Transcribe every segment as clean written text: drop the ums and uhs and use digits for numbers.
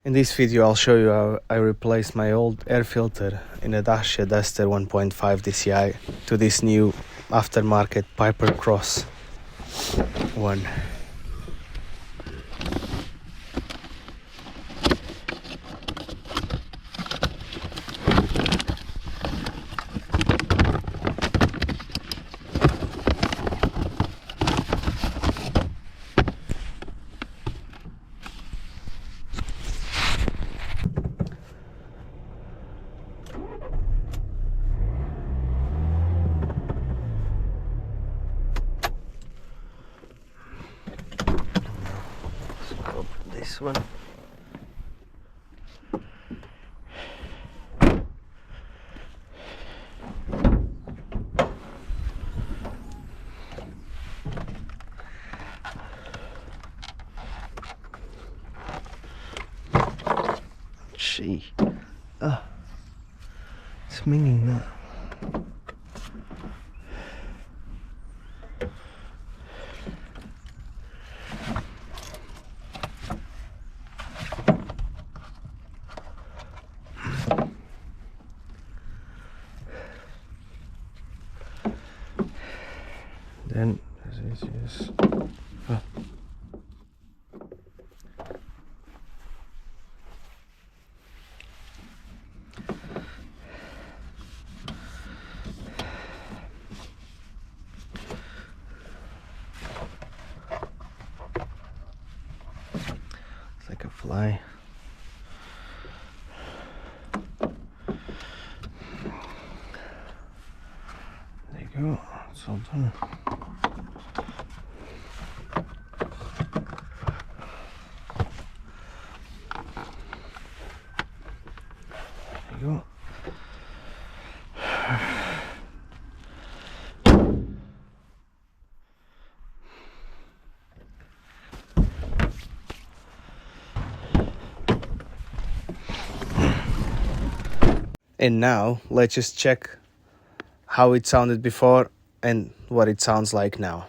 In this video I'll show you how I replaced my old air filter in a DACIA DUSTER 1.5 DCI to this new aftermarket Pipercross one. This one. Gee. It's minging that. Then this is it's like a fly. There you go, it's all done. There you go. And now let's just check how it sounded before and what it sounds like now.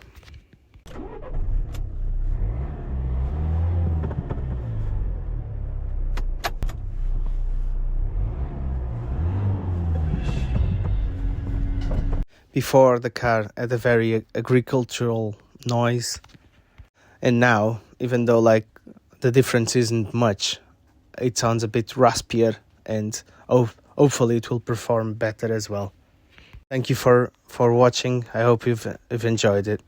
Before, the car had a very agricultural noise, and now, even though like the difference isn't much, it sounds a bit raspier, and hopefully it will perform better as well. Thank you for watching. I hope you've enjoyed it.